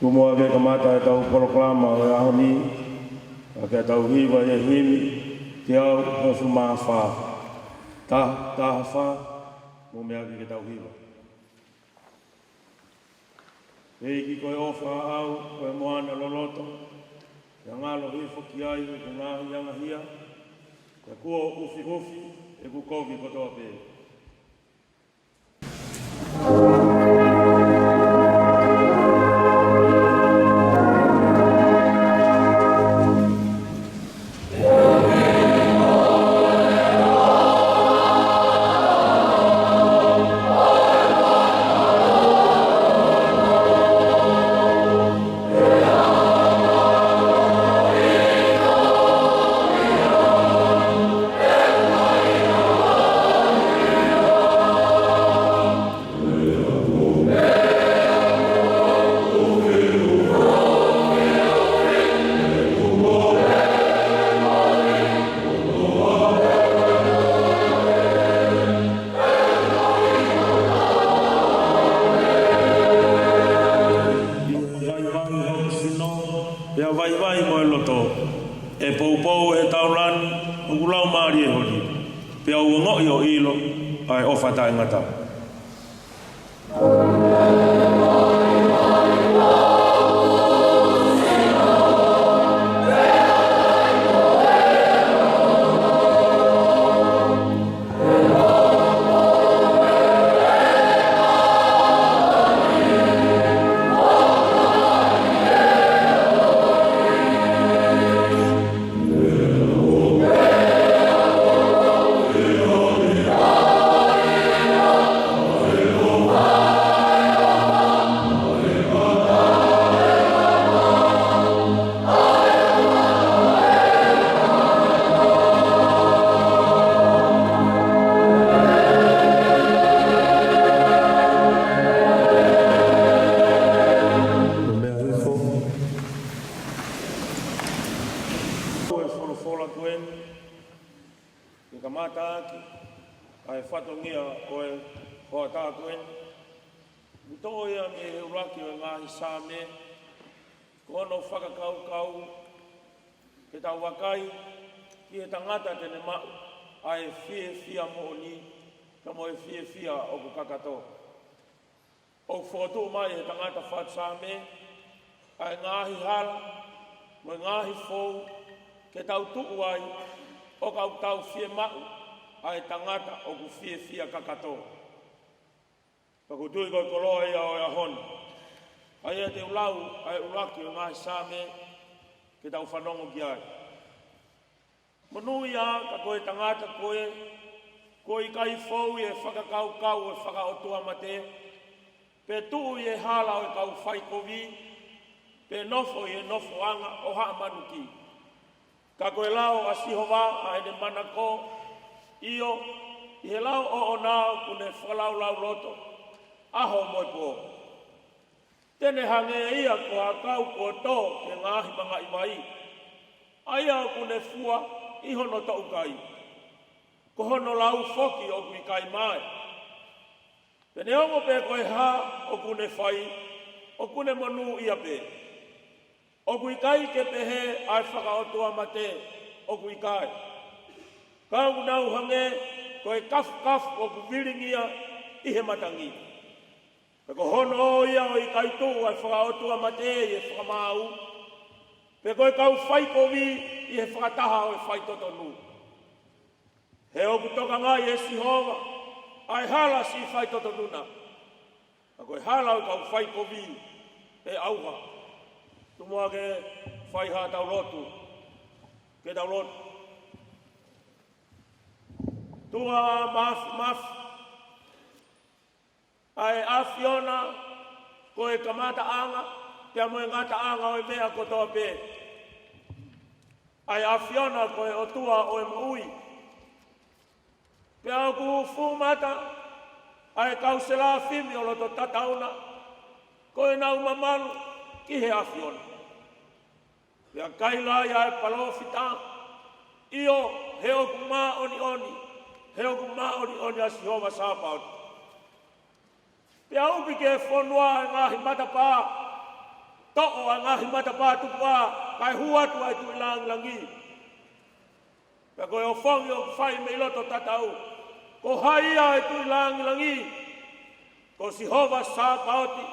Kumua ke kamata e tau proklama o e ahoni, ke tau hiwa e himi, te au hosu maa wha. Taha wha, mo mea ke tau hiwa. E iki koe ofa au, koe moana loloto, e ngalo hifo ki ai, e ngahi anga hia, e kua ufi, e kukovi kotoa pe. O foto mai e tangata whatsame, ai ngahi hala, mo ngahi fou, ke tau tuku ai, o kau tau fie mau, ai tangata o ku fie kakato. Pakutui koi koloa ia o ia hon. Ai e te ulau, ai ulaki o ngahi same, ke tau whanongo ki ai. Manui a, ka koe tangata koe, koe kai fou e whakakau e whakaotua mate, pe tuu i e hala o e kau whai kovi, pe nofo i e nofo anga o haa manuki. Ka koe lao a sihova a ene manako, io, i he lao o o nao kune whalau lau loto, aho moi po. Tene hange ia ko a kau ko tō ke ngāhi manga i mai. Aia kune fua i hono tau kai. Ko hono lau foki o kui kai mai. Pene ongo pe koe ha o kune whai, o kune manu ia pe. O kui kai ke pehe ai whakaotua mate o kui kai. Kau nau hange koe kaf o kuwiringia i he matangi. Pe ko hono ia o i kai tū ai whakaotua mate i e whakamau. Pe koe kau whai kovi i he whakataha o e whai totonu. He o kutoka ngai e Sihova, ai hala si whai totonuna. A koe hala o kau whai kovi e auha. Tumua ke whai ha tau lotu. Ke tau lotu. Tua maf. Ai afiona koe kamata anga. Pea moe ngata anga o mea kotoa pē. Ai afiona koe o tua o Moimoi. Pea ku fumata. Ai kausela fimi o loto tatauna. Koe nau mamalu ki he afiona. Pea kaila ia e palofita. Io he o kuma oni. He o kuma oni a Sihova Sāpauti. Pea upi ke whonua ngahi matapā. To'o a ngahi matapā tupā. Kai huatu ai tu langi. Pea koe o whongi o whai me loto tatau. Ko haia ai tu langi. Ko Sihova Sāpauti.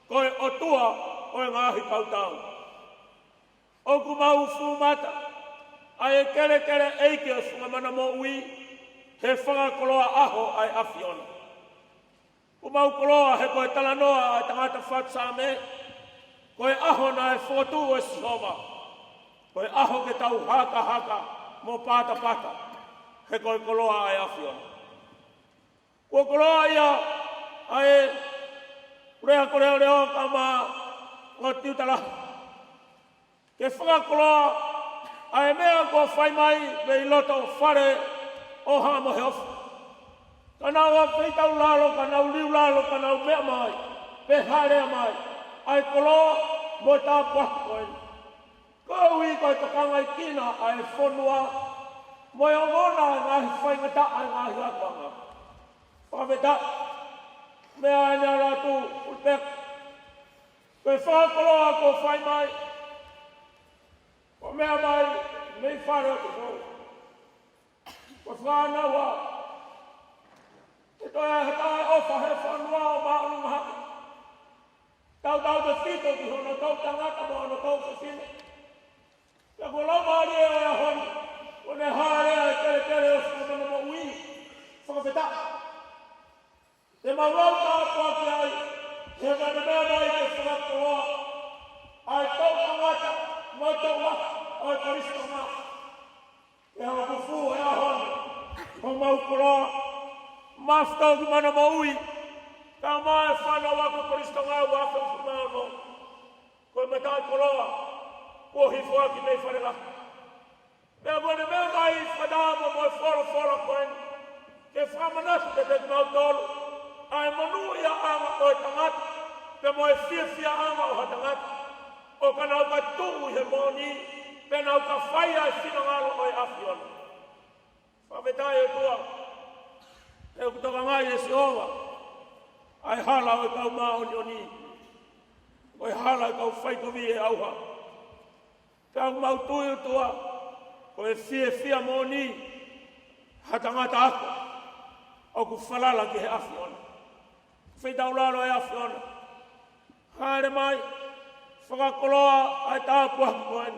Koe o tua o ngahi kautau. O kumau fumata. Ai kere eike o funga Manamo'ui. He whangakoloa aho ai afiona. Kumau koloa he koe talanoa ai tangata whatsame. Koe aho na e whotu e Sihova. Koe aho ke tau haka mo pata. He koe koloa ai afiona. Kua koloa ia ai rea koreo reo kama ngā tiutala. Ke whangakoloa ai mea ko whai mai me i loto whare o hamo he ofu. Kanau a whitau lalo, kanau liu lalo, kanau mea mai, pe harea mai. Ai koloa mo tā pakoe. Kou i koe takangai kina ai whonua. Mo e ongona ai ngahi whaingata ai ngahi akwanga. Whaweta. Mea ai nea Lātūfuipeka. Koe whakoloa ko whai mai. Ko mea mai, mei whare o te kou. Ko whānaua. E toi he tae ofa he whanua o maunga haki. Tau te whito ki hono tau tangata mo hono tau whawhine. Pea ko lau maari e o e honi. Ko ne haere ai kere o Manamo'ui. Whakawheta. Te maurau tāpua ki ai. He gana mea mai ke whakakoloa. Ai tau tangata. Mo tau waka. Ai karisto ngā. E hama kufu e a honi. Ho mau koloa. Maftau ki Manamo'ui. Ka mai whana wako karisto ngā waka whumano. Koe matai koloa. Ko hifua ki mei wharela. Mea koe ne mea mai whadama mo e whora koen. Ke whamanatu te te mau tolu. Ai manui a anga o e tangata. Pe mo e whiawhia anga o ha tangata. O ka nau ka tuu he moni. Pe nau ka whaia e whinangalo o e afiona. Whawetai e tua. E o kutoka ngai e Sihova. Ai hala o e kau maa oni. O e hala e kau whaitovi e auha. Kau mau tui tua. O e whiawhia moni. Ha tangata ako. O ku whalala ki he afiona. Whitau lalo e afiona. Haere mai. Whakakoloa ai tāpua koen.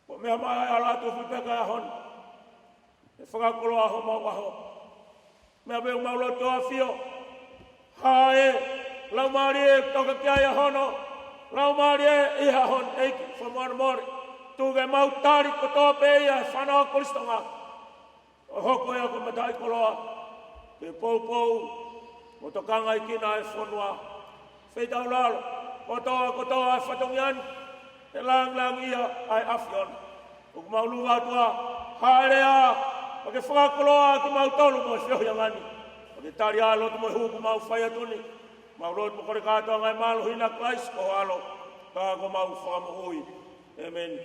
Ko mea mai ai a Lātūfuipeka e honi. E whakakoloa ho mau aho. Mea meu mauloto a whio. Hae. Lau maari e toka ki ai a hono. Lau maari e iha hon eiki. Whamare. Tūge mau tāri kotoa pe ia e whanau koristonga. O hoko ea ko matai koloa. Ke pou. Mo tokanga i kina e whonua. Whitau lalo. Kotoa e whatongian. E lang ia ai afiona. O mau lunga tua. Haere a. O ke whakakoloa ki mau tolu mo e whiohi angani. O ke tari alo tu mo e huku mau whai atuni. Mau roto mo kore kātua ngai malu hina klais ko alo. Ka ko mau whakamohui. Amen.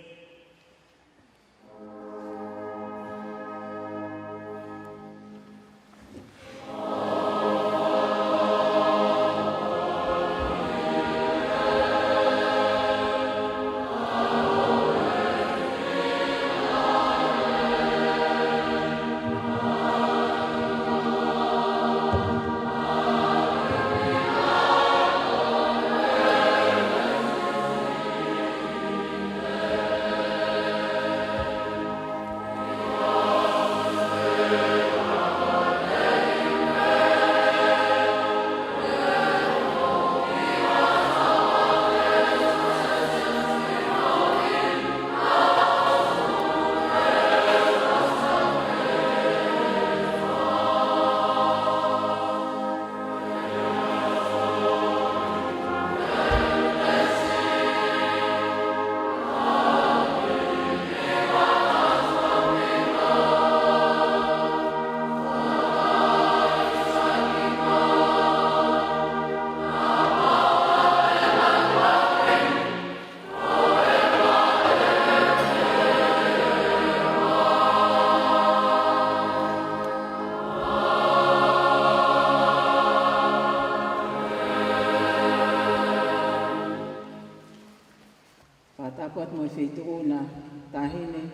Tāpuat mo whituuna, tahine,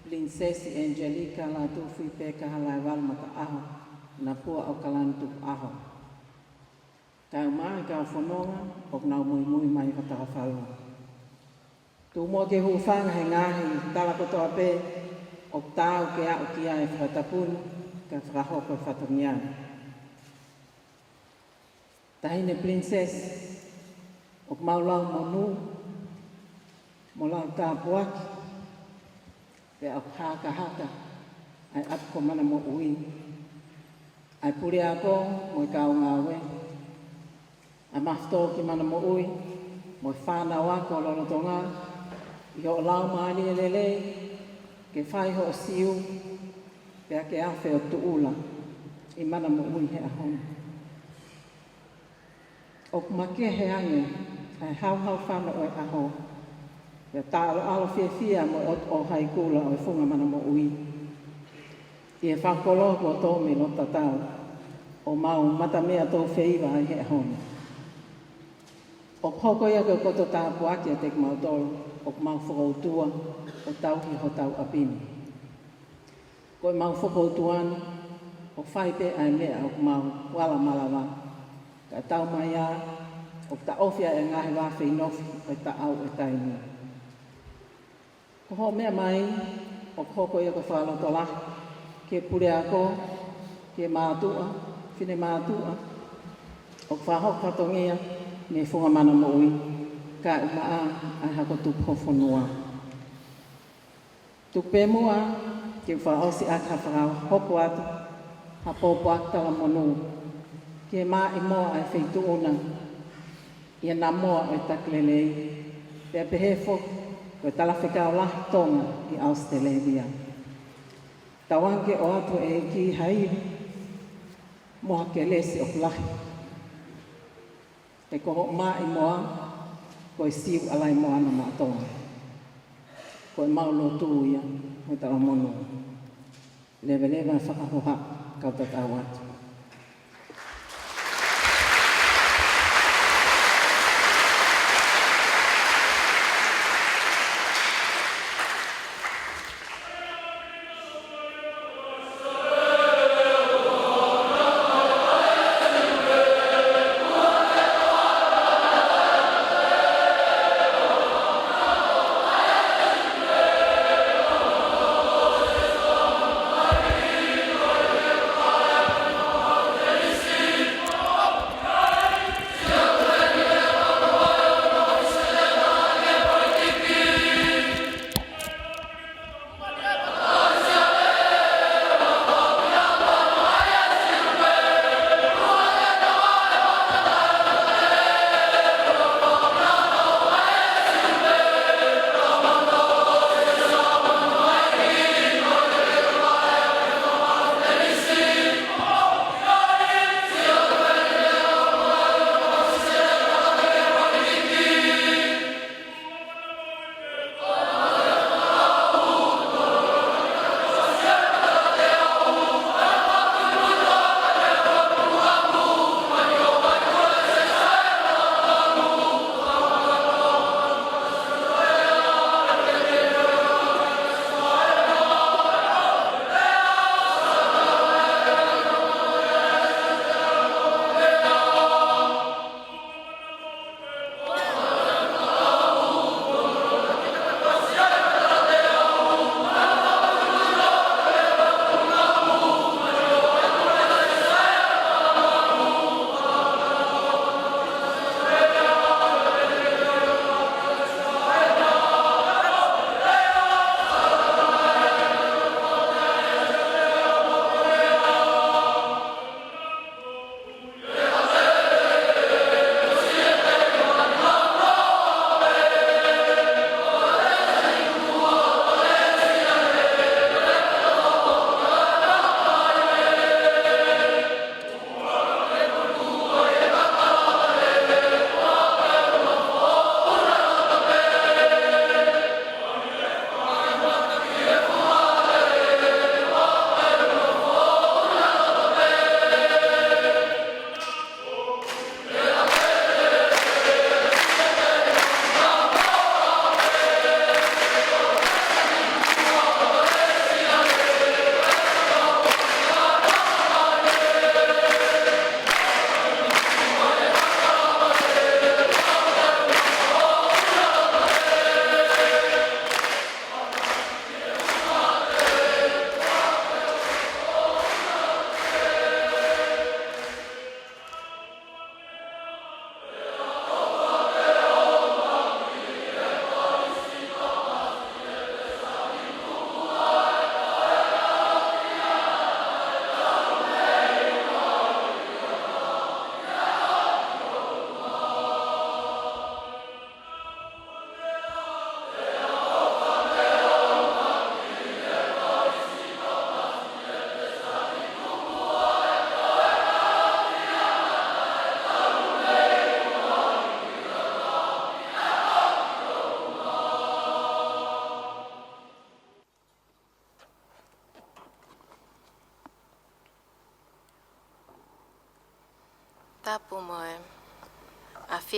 Princess Angelika Lātūfuipeka Halaevalu Mataʻaho, Napua ʻOkalani Tukuʻaho. Kau mai kau whanonga, o nau Moimoi mai whatawhawhau. Tu mua ke huwhanga he ngahi, tala kotoa pē, o tāu ke au ki ai whatapunu, ka whakahoko whatongiana. Tahine Princess, o maulau monu, mo lau tāpuaki, pe au haka, ai apko Manamo'ui. Ai puri ako, mo i kau ngawe. Ai mafto ki Manamo'ui, mo i whanau ako lolo Tonga, i ho lau maani e lele, ke whai ho o siu, pe ake awhi o tuula, i Manamo'ui he ahon. O kumake he ange, ai hau whanau e aho, pe tālo alo fia mo o haikula o i funga Manamo'ui. I e whakolo ko tō me lo tatau, o mau mata mea tō whiiwa ai he ahon. O hoko ia ko koto tāpuaki a tek mau tolo, o mau whakoutua, o tauhi ho tau apini. Ko i mau whakoutuana, o whaipe ai mea o mau wala malawa, ka tau mai a, o ta ofia e ngahi wafi inofi, o ta au e tainua. Ko ho mea mai, o hoko ia ko whalotola, ke pure ako, ke mātua, whine mātua, o whahok patongia, me whunga Manamo'ui, ka umaa ai hako tupo whanua. Tupe mua, ke whaosi aka whakau hoko atu, ha pōpo aktala monu, ke mā i moa ai whaituuna, ia nā moa o i taklelei, pia pehefo, ko i talawhikau lahi Tonga i Australia. Tawange o atu e ki hairi, moa ke lesi o lahi. Te koho mā i moa, ko i siu alai moa na mātonga. Ko i maulo tū ia, ko i tala mono. Lewe whakahoha, kau tatau atu.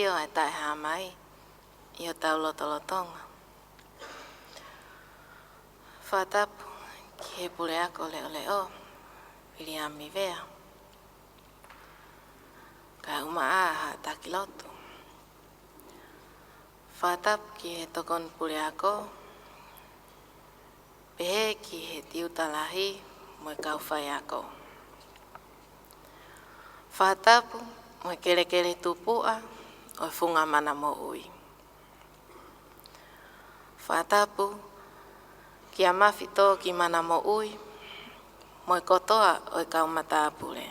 io e tae hamai i o tau lotolotonga. Whatapu ki he pule ako leo leo, pili ami vea. Ka umaa ha takilotu. Whatapu ki he tokon pule ako, pehe ki he tiutalahi moe kauwhai ako. Whatapu moe kere tupua o funga Manamo'ui. Whatapu ki a mawhito ki Manamo'ui moe kotoa o kau Mataʻapule.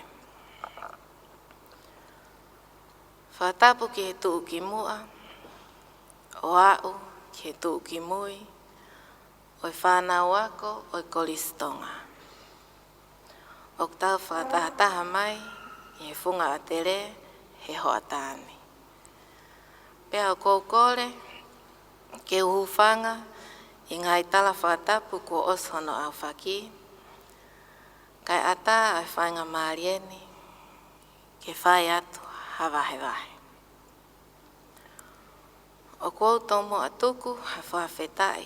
Whatapu ki he tuu ki mua, o au ki he tuu ki mui, o whanau ako o kolistonga. O tau whakataha mai i he funga Atele he hoatani. Pea o koukore, ke uhufanga, i ngai tala whakatapu ko oshono au whaki, kai ata ai whainga maarieni, ke whai atu hawahewahe. O kou tomo atuku ha whawhetai,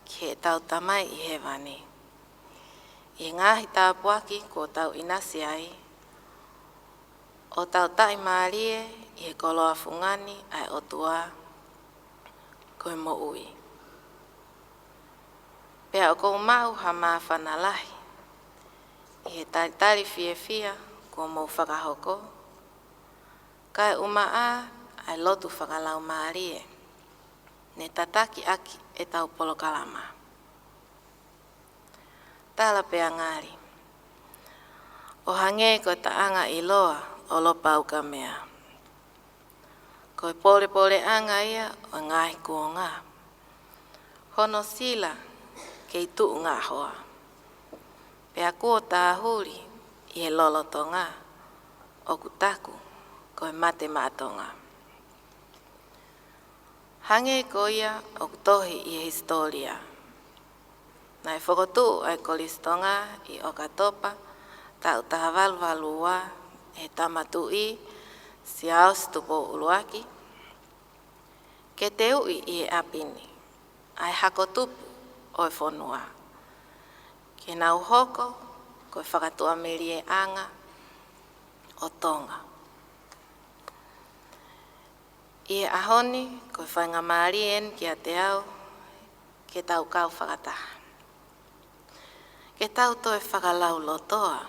ki he tau tamai i he wani. I ngahi tāpuaki ko tau inasi ai, o tau tai maarie i he koloa fungani ai o tua koe mo'ui. Pea o kou mau ha maa whanalahi, i he tari fia ko mou whakahoko, kai umaa ai lotu whakalau maarie, ne tataki aki e tau polokalama. Tala pea ngari, o hange ko taanga i loa o lopa uka mea. Ko pole anga ia o ngahi kuonga. Hono sila kei tuu ngā hoa. Pea kuo tāhuri i he lolotonga o kutaku ko mate mātonga. Hange ko ia o kutohi i he historia. Nai whakotu ai kolistonga i o katopa tau Halaevalu wa e tamatui si aus tupo uluaki. Ke te ui i e apini, ai hakotupu o e whonua. Ke nau hoko ko e whakatua meri e anga o Tonga. I e ahoni ko e whainga maarien ki a te au ke tau kau whakataha. Ke tau to e whakalau lotoa,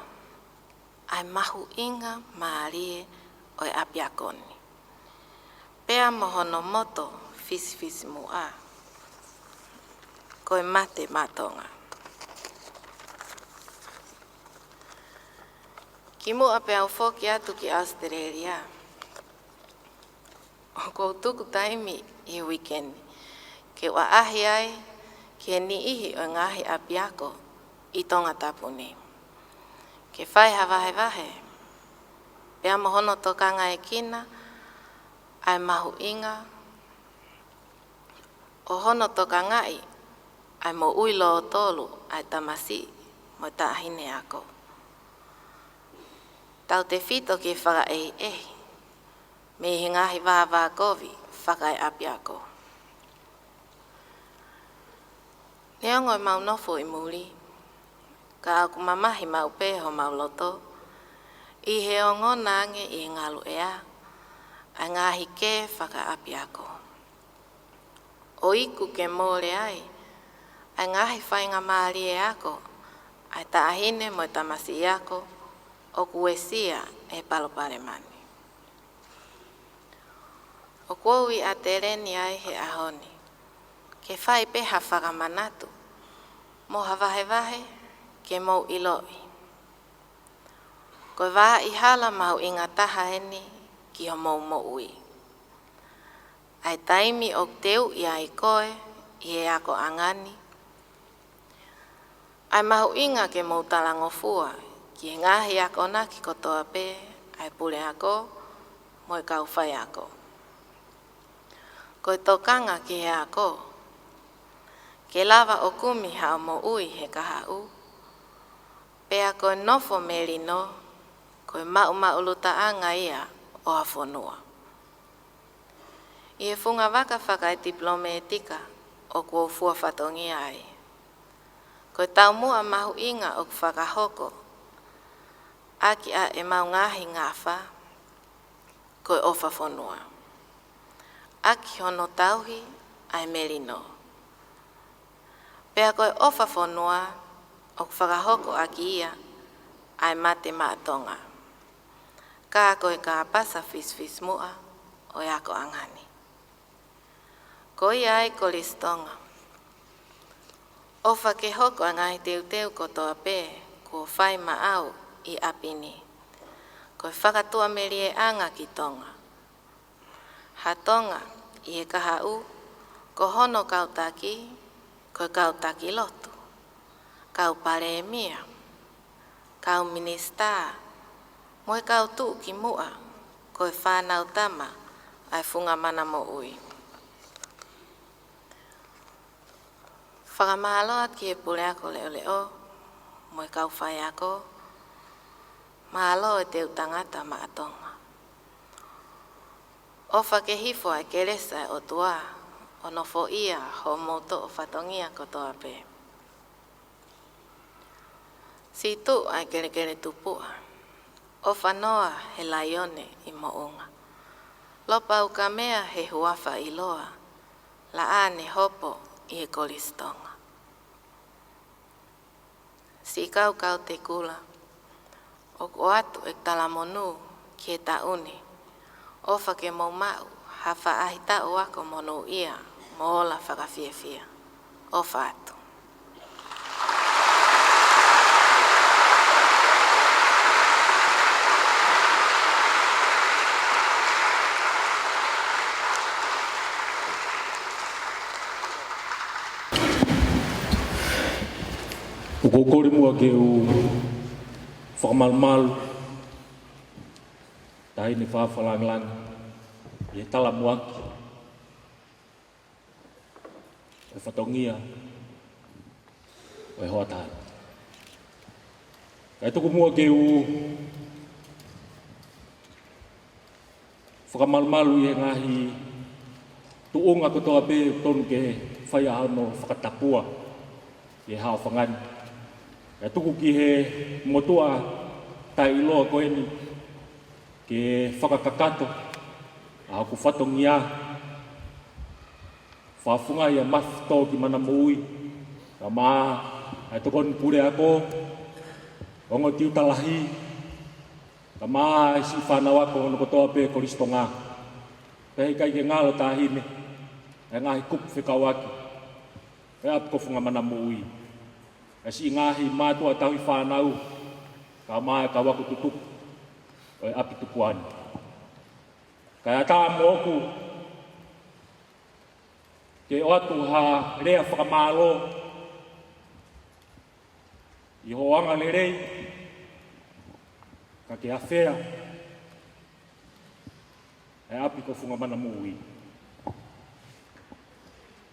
ai mahu inga maarie o e apiakoni. Pea mohono moto fisi mua, ko e mate matonga. Ki mua pea ufoki atu ki Australia. O kou tuku taimi i weekend, ke wa ahi ai ke ni ihi o ngahi apiako i Tongatapu ni. Ke whai hawahewahe, pea mohono tokanga e kina, ai mahu inga, o hono tokanga ai mo uilo o tolu, ai tamasi, mo taahine ako. Tau te fito ki whaka me hi ngahi wāwā kovi, whaka e api ako. Neongo e mau nofo i muri, ka aku mamahi mau peho mau loto, i he ongo nange i ngalu ea, ai ngahi ke whaka api ako. O iku ke mōre ai ngahi whainga maari e ako, ai taahine mo tamasi ako, o kuesia e palopare mani. O kuowi Atele ni ai he ahoni, ke whai peha whakamanatu, mo hawahewahe ke mou iloi. Ko wā i hala mau inga taha heni ki ho Moimoi. Ai taimi o teu i ai koe i e ako angani. Ai mahu inga ke mou talangofua ki ngahi ako na ki kotoa pe ai pule ako mo e kauwhai ako. Ko e tokanga ki he ako, ke lava o kumi hao Moimoi he kahau, pea ko e nofo meri no, ko e mau luta anga ia o a whonua. I e funga waka whakai diplomatika o kua fua whatongi ai. Ko tau mua mahu inga o whakahoko, aki a e mau ngahi ngawha, ko e ofa whanua. Aki hono tauhi ai melino. Pea ko e ofa whanua o whakahoko aki ia ai mate maatonga. Ka ko e ka pasa fis mua o e ako angani. Ko ia ai kolistonga. Ofa ke hoko a ngai teu ko toa pē, ko whai maau i apini. Ko e whakatua meri e anga ki Tonga. Ha Tonga i e kahau, ko hono kautaki, ko e kautaki lotu. Kau pare e mia, kau minista, mo e kau tuu ki mua, ko e whanau tama ai funga Manamo'ui. Whakamahaloa ki e pule ako leo, mo e kau whai ako, mahalo e teu tangata maatonga. Ofa ke hifo ai keresa o tua, o nofo ia ho moto o whatongia ko toa pē. Si tu ai kere tupua, o whanoa he laione i mounga. Lopa uka mea he huafa i loa, la ane hopo i e kolistonga. Si kau te kula, o ko atu e talamonu ki e tauni, ofa ke maumau, hawha ahita o ako monu ia, moola whakawhiawhia, ofa atu. O kokore mua ke o whakamalmalu, tahi ni whawhalanglang, i e tala muaki, o whatongia, o e hoatāna. Kai tuku mua ke o whakamalmalu i e ngahi tuunga kotoa pē tonu ke whaiahau no whakatapua i e hao whangani. E tuku ki he motua tai iloa koe ni ke whakakakato a ku whatongia whafunga i a mafto ki Manamo'ui ka maa ai tokon pure ako ongo tiu talahi ka maa ai si whanau ako ono kotoa pē koristonga pēhi kai ke ngalo tāhine e ngahi kup whikawaki e apko funga Manamo'ui. Asi ngahi mātua tahui whanau, ka maa ka waku tutup, o e api tupuani. Kai ata moku, ke o atu ha rea whakamālo, i hoanga le rei, ka ke awhea, e api ko funga Manamo'ui.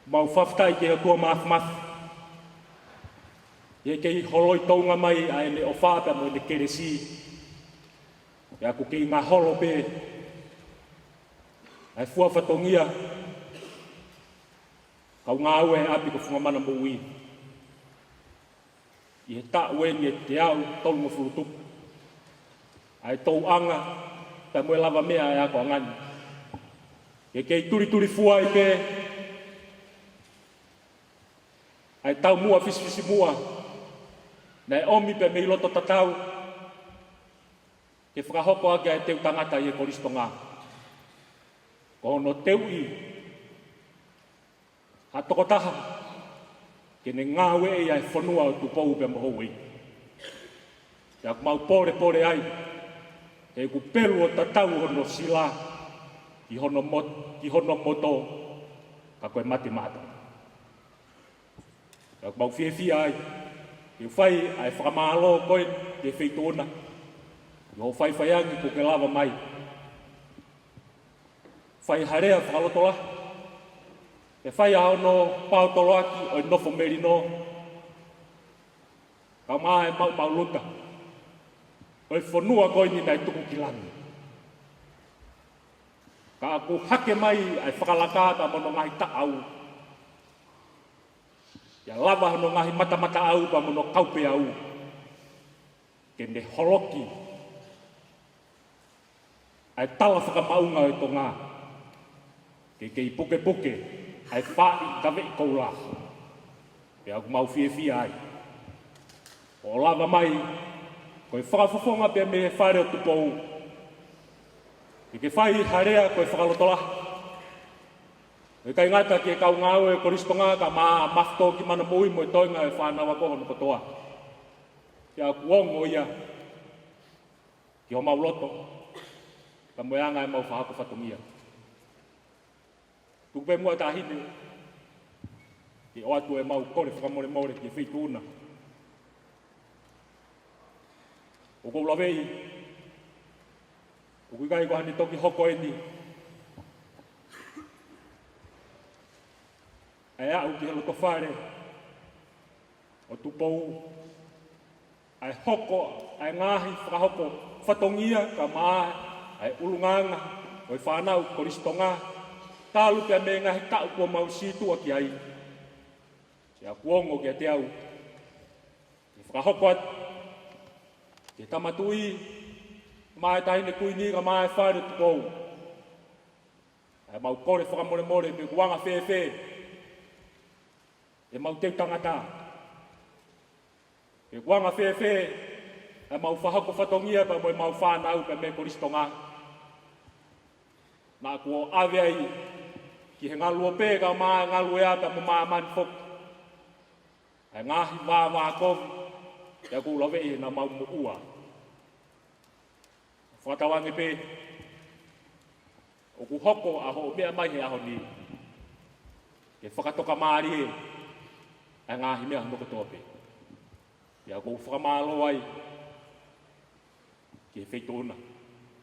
Mau whaftai ke atua maaf. Ie kei holoi taunga mai a ene o whāpea mo ene keresi. Ia ku kei ngā holo pē. Ai fua whatongia. Kau ngā ue he api ko funga Manamo'ui. I he tā ue ni e te au tolunga furutupu. Ai tau anga, ta moe lava mea e ako angani. Ie kei turi fua i pē. Ai tau mua fisi mua. Nei omi pe mei loto tatau, ke whakahoko ake e teu tangata i e koristonga. Ko no teu i, ha toko taha, ke ne ngāwe e ai whanua o tupou pe mohoi. Te aku mau pore ai, e ku peru o tatau hono sila, ki hono moto, ka koe mate mata. Te aku mau whiawhia ai, ke whai ai whakamālo koe te whitona. I ho whai angi ko ke lava mai. Whai harea whakalotola. Ke whai ao no pautolo aki o i nofo merino. Ka maa e mau luta. O i whanua koe ni nei tuku ki langi. Ka aku hake mai ai whakalakata mono ngahi taau. Ia lava hono ngahi mata au pa mono kaupe au. Kende holoki. Ai tala whakamaunga e Tonga. Kei puke, ai wha'i kawe i koula. E aku mau fia ai. O lava mai, koe whakafofonga pia me whaere o tupou. I ke whai harea koe whakalotola. E kai ngata ki e kau ngāu e koristonga ka maa mafto ki Manamo'ui mo e Tonga e whānawa koho no kotoa. Ki a kuongo ia. Ki ho mau loto. Ka moeanga e mau whahako whatongia. Tukupe mua tāhine. Ki o atu e mau kore whakamore ki e whituna. O kou lawei. O kui kai kohani toki hoko eni. Ai au ki helo to whare. O tupou. Ai hoko, ai ngahi whakahoko whatongia ka maa. Ai ulunganga, oi whanau koristonga. Tālu pia me ngahi tau kua mau situa ki ai. Si a kuongo ki a te au. Ki whakahoko atu. Ki tamatui. Mai tahine kuini ka mai whaere tupou. Ai mau kore whakamore me kuanga whewhe. E mau teu tangata. E kuanga whewhe. Ai mau whahako whatongia pa mo mau whanau pa me koristonga. Nā kua awe ai. Ki he ngalu o pē ka maa ngalu ea pa mo maa mani whok. Ai ngahi wā kovi. Ia ku lawe i na mau mo ua. Whakatawangi pē. O ku hoko aho mea mai he aho ni. Ke whakatoka maari he. Ai ngahi mea hano katoa pē. Ia ku whakamalo ai. Ki he wheitona.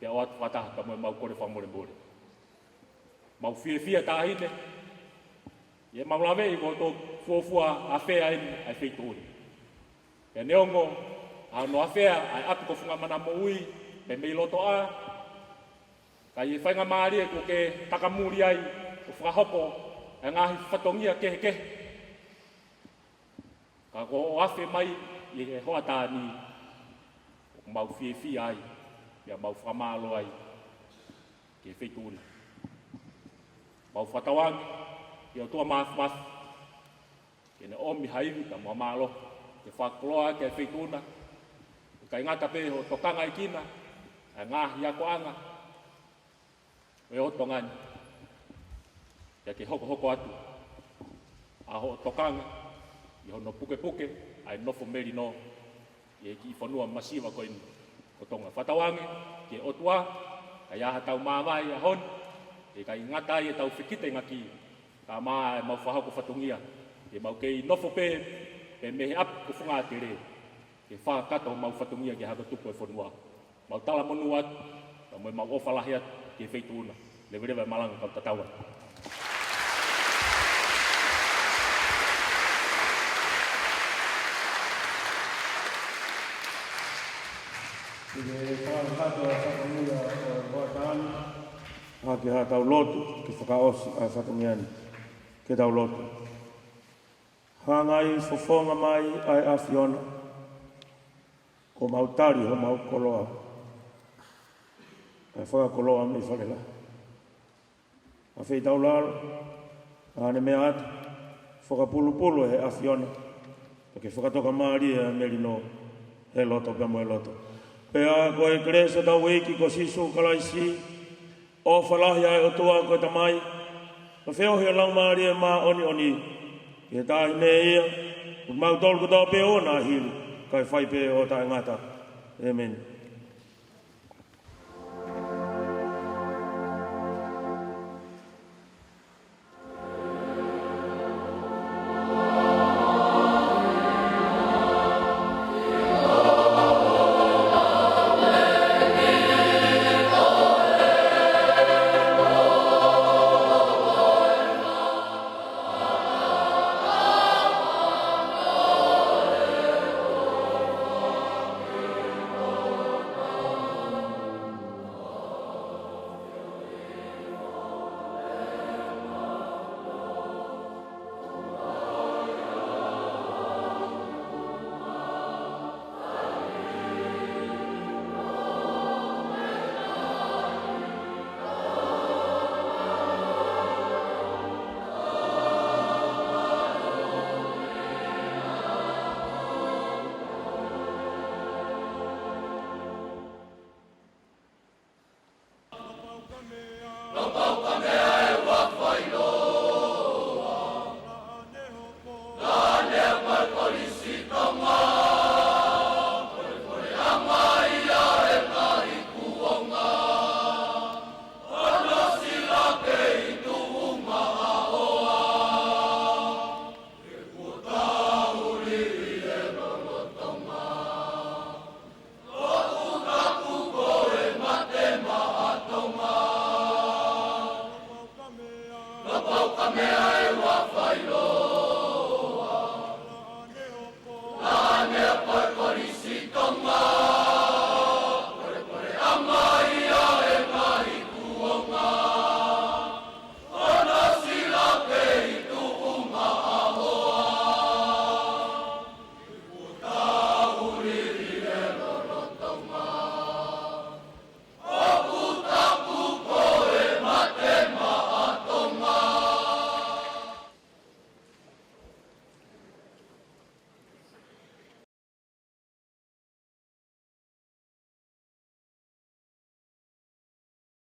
Ia o atu whataha ka mo mau kore whamore. Mau fia tāhine. Ia mau lawe i ko tō fuafua a whea eni ai wheitona. Ia neongo, no a whea ai api ko whunga Manamo'ui. Pe mei loto a, ka i whainga maari e ko ke takamuri ai, o whakahoko, e ngahi whatongia kehe. Ka ko o awhi mai, i he hoa tāni, o mau fia ai, ia mau whakamalo ai, ke wheituri. Mau whatawangi, i o tua maaf, ke ne omi haiwi, ka mua malo, ke whakoloa ke wheituna, ka ingata pe ho tokanga i kina, a ngahi ako anga. E o tongani. Ia ke hoko atu. A ho tokanga. I hono puke. Ai nofo meri no. I ki whanua masiwa ko inu. O tonga whatawangi. Ke o tua. Ai aha tau maawai a hon. E kai ngata i e tau whikite ngaki. Ka maa e mau whahako whatungia. E mau kei nofo pe. Pe mehe ap ko whunga te re. Ke whakato mau whatungia ke hako tupu e whanua. Mau tala monu atu, mau ofalahi atu, ki e wheituna. Lewerewa malanga kau tatawa. Ke whakato a whakamura o Whakarani. Hake ha tau lotu, ki whakaosi a whatungiani. Ke tau lotu. Hangai fofonga mai ai a Fiona. Ko mau tari ho mau koloa. Ai whakakoloa me whalela. A whei tau laro. Ane mea atu. Whakapulu he a Fiona. Ke whakatoka maari e merino. He loto, pia mo he loto. Pea koe kresa tau weiki ko sisu kalaisi. O whalahi ai o tua koe tamai. O wheo he lau maari e maa oni. Ke tahi me ia. Mau tolu ko tau pe o nā hiri. Kai whai pe o tae ngata. Amen. Ka pau ka mea e wa whailo.